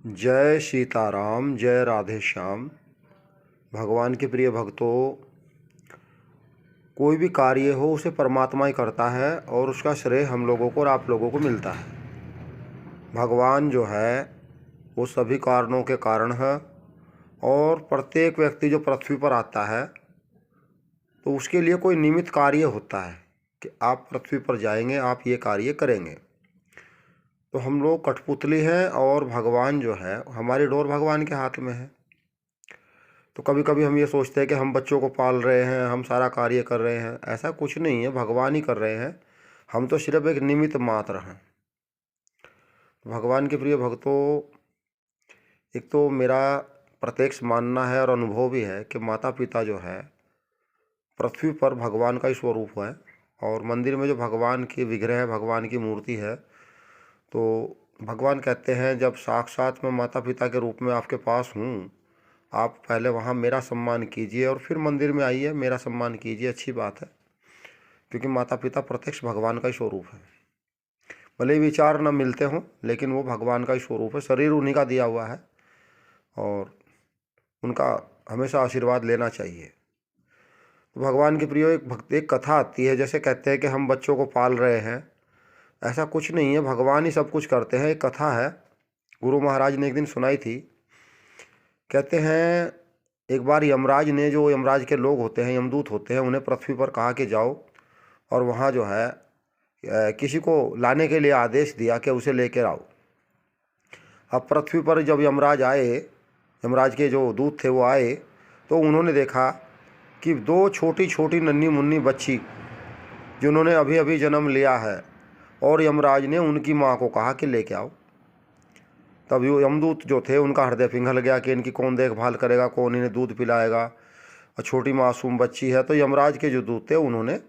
जय सीताराम, जय राधे श्याम। भगवान के प्रिय भक्तों, कोई भी कार्य हो उसे परमात्मा ही करता है और उसका श्रेय हम लोगों को और आप लोगों को मिलता है। भगवान जो है वो सभी कारणों के कारण है और प्रत्येक व्यक्ति जो पृथ्वी पर आता है तो उसके लिए कोई निमित्त कार्य होता है कि आप पृथ्वी पर जाएंगे, आप ये कार्य करेंगे। तो हम लोग कठपुतली हैं और भगवान जो है हमारी डोर भगवान के हाथ में है। तो कभी कभी हम ये सोचते हैं कि हम बच्चों को पाल रहे हैं, हम सारा कार्य कर रहे हैं। ऐसा कुछ नहीं है, भगवान ही कर रहे हैं। हम तो सिर्फ एक निमित्त मात्र हैं। भगवान के प्रिय भक्तों, एक तो मेरा प्रत्यक्ष मानना है और अनुभव भी है कि माता पिता जो है पृथ्वी पर भगवान का ही स्वरूप है। और मंदिर में जो भगवान की विग्रह है, भगवान की मूर्ति है, तो भगवान कहते हैं जब साक्षात मैं माता पिता के रूप में आपके पास हूँ, आप पहले वहाँ मेरा सम्मान कीजिए और फिर मंदिर में आइए, मेरा सम्मान कीजिए। अच्छी बात है, क्योंकि माता पिता प्रत्यक्ष भगवान का ही स्वरूप है। भले ही विचार न मिलते हों, लेकिन वो भगवान का ही स्वरूप है। शरीर उन्हीं का दिया हुआ है और उनका हमेशा आशीर्वाद लेना चाहिए। तो भगवान के प्रिय एक कथा आती है, जैसे कहते हैं कि हम बच्चों को पाल रहे हैं। ऐसा कुछ नहीं है, भगवान ही सब कुछ करते हैं। एक कथा है, गुरु महाराज ने एक दिन सुनाई थी। कहते हैं एक बार यमराज ने, जो यमराज के लोग होते हैं, यमदूत होते हैं, उन्हें पृथ्वी पर कहा कि जाओ और वहाँ जो है किसी को लाने के लिए आदेश दिया कि उसे लेकर आओ। अब पृथ्वी पर जब यमराज आए, यमराज के जो दूत थे वो आए, तो उन्होंने देखा कि दो छोटी छोटी नन्ही मुन्नी बच्ची जिन्होंने अभी अभी जन्म लिया है, और यमराज ने उनकी माँ को कहा कि लेके आओ। तब यो यमदूत जो थे उनका हृदय पिघल गया कि इनकी कौन देखभाल करेगा, कौन इन्हें दूध पिलाएगा, और छोटी मासूम बच्ची है। तो यमराज के जो दूत थे उन्होंने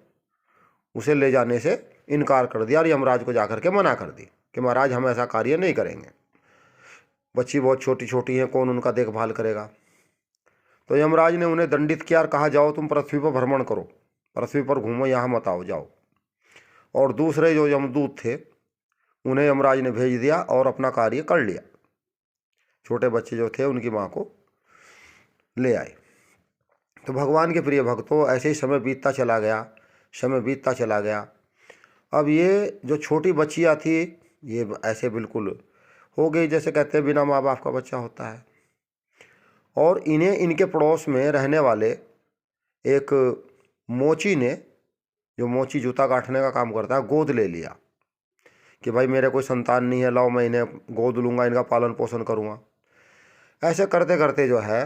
उसे ले जाने से इनकार कर दिया और यमराज को जाकर के मना कर दी कि महाराज हम ऐसा कार्य नहीं करेंगे, बच्ची बहुत छोटी छोटी है, कौन उनका देखभाल करेगा। तो यमराज ने उन्हें दंडित किया और कहा जाओ तुम पृथ्वी पर भ्रमण करो, पृथ्वी पर घूमो, यहाँ मत आओ, जाओ। और दूसरे जो यमदूत थे उन्हें यमराज ने भेज दिया और अपना कार्य कर लिया। छोटे बच्चे जो थे उनकी माँ को ले आए। तो भगवान के प्रिय भक्तों, ऐसे ही समय बीतता चला गया, समय बीतता चला गया। अब ये जो छोटी बच्चियाँ थी, ये ऐसे बिल्कुल हो गई जैसे कहते हैं बिना माँ बाप का बच्चा होता है। और इन्हें इनके पड़ोस में रहने वाले एक मोची ने, जो मोची जूता काटने का काम करता है, गोद ले लिया कि भाई मेरे कोई संतान नहीं है, लाओ मैं इन्हें गोद लूँगा, इनका पालन पोषण करूँगा। ऐसे करते करते जो है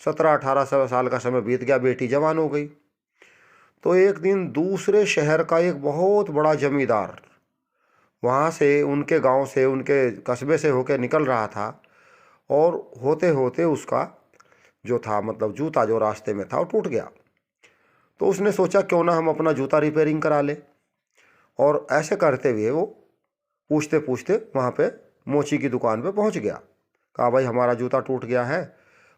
17-18 साल का समय बीत गया, बेटी जवान हो गई। तो एक दिन दूसरे शहर का एक बहुत बड़ा जमींदार वहाँ से, उनके गांव से, उनके कस्बे से होकर निकल रहा था, और होते होते उसका जो था, मतलब जूता जो रास्ते में था, वो टूट गया। तो उसने सोचा क्यों ना हम अपना जूता रिपेयरिंग करा ले। और ऐसे करते हुए वो पूछते पूछते वहाँ पे मोची की दुकान पे पहुँच गया। कहा भाई हमारा जूता टूट गया है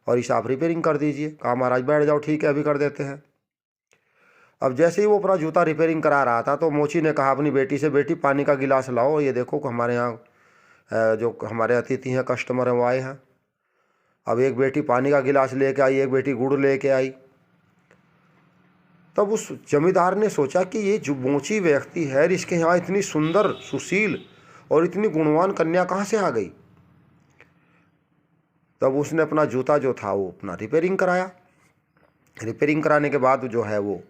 और इसे आप रिपेयरिंग कर दीजिए। कहा महाराज बैठ जाओ, ठीक है अभी कर देते हैं। अब जैसे ही वो अपना जूता रिपेयरिंग करा रहा था तो मोची ने कहा अपनी बेटी से, बेटी पानी का गिलास लाओ, ये देखो हमारे यहाँ जो हमारे अतिथि हैं, कस्टमर हैं, वो आए हैं। अब एक बेटी पानी का गिलास लेके आई, एक बेटी गुड़ लेके आई। तब उस जमींदार ने सोचा कि ये जो मोची व्यक्ति है, इसके यहाँ इतनी सुंदर, सुशील और इतनी गुणवान कन्या कहाँ से आ गई। तब उसने अपना जूता जो था वो अपना रिपेयरिंग कराया। रिपेयरिंग कराने के बाद जो है वो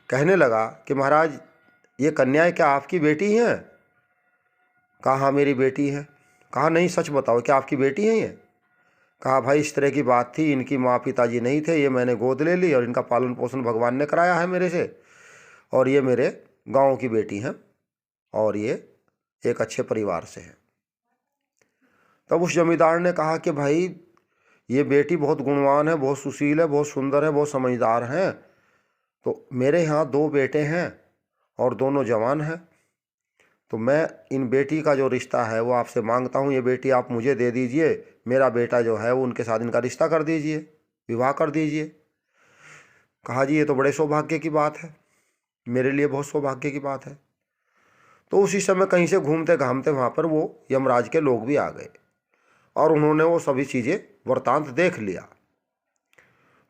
कहने लगा कि महाराज ये कन्याएं क्या आपकी बेटी हैं? कहा हाँ मेरी बेटी है। कहा नहीं सच बताओ, क्या आपकी बेटी है ये? कहा भाई इस तरह की बात थी, इनकी माँ पिताजी नहीं थे, ये मैंने गोद ले ली और इनका पालन पोषण भगवान ने कराया है मेरे से, और ये मेरे गांव की बेटी हैं और ये एक अच्छे परिवार से है। तब उस जमींदार ने कहा कि भाई ये बेटी बहुत गुणवान है, बहुत सुशील है, बहुत सुंदर है, बहुत समझदार हैं। तो मेरे यहाँ दो बेटे हैं और दोनों जवान हैं, तो मैं इन बेटी का जो रिश्ता है वो आपसे मांगता हूँ। ये बेटी आप मुझे दे दीजिए, मेरा बेटा जो है वो उनके साथ इनका रिश्ता कर दीजिए, विवाह कर दीजिए। कहा जी ये तो बड़े सौभाग्य की बात है, मेरे लिए बहुत सौभाग्य की बात है। तो उसी समय कहीं से घूमते घामते वहाँ पर वो यमराज के लोग भी आ गए और उन्होंने वो सभी चीज़ें वृतांत देख लिया।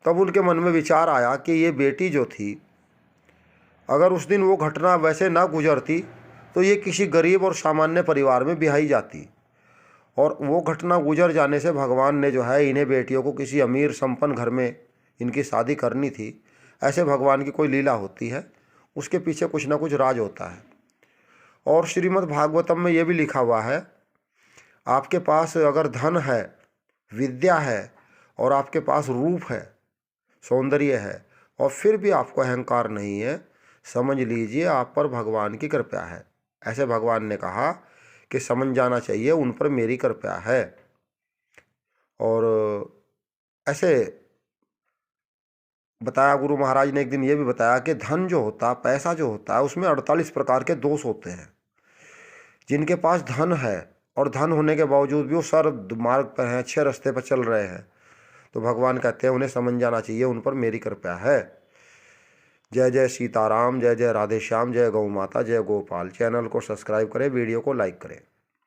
तब उनके मन में विचार आया कि ये बेटी जो थी, अगर उस दिन वो घटना वैसे ना गुजरती तो ये किसी गरीब और सामान्य परिवार में ब्याही जाती, और वो घटना गुजर जाने से भगवान ने जो है इन्हें बेटियों को किसी अमीर संपन्न घर में इनकी शादी करनी थी। ऐसे भगवान की कोई लीला होती है, उसके पीछे कुछ ना कुछ राज होता है। और श्रीमद् भागवतम में ये भी लिखा हुआ है, आपके पास अगर धन है, विद्या है और आपके पास रूप है, सौंदर्य है, और फिर भी आपको अहंकार नहीं है, समझ लीजिए आप पर भगवान की कृपा है। ऐसे भगवान ने कहा कि समझ जाना चाहिए उन पर मेरी कृपा है। और ऐसे बताया गुरु महाराज ने एक दिन ये भी बताया कि धन जो होता, पैसा जो होता है, उसमें 48 प्रकार के दोष होते हैं। जिनके पास धन है और धन होने के बावजूद भी वो सर मार्ग पर हैं, अच्छे रास्ते पर चल रहे हैं, तो भगवान कहते हैं उन्हें समझ जाना चाहिए उन पर मेरी कृपा है। जय जय सीताराम, जय जय राधे श्याम, जय गौ माता, जय गोपाल। चैनल को सब्सक्राइब करें, वीडियो को लाइक करें।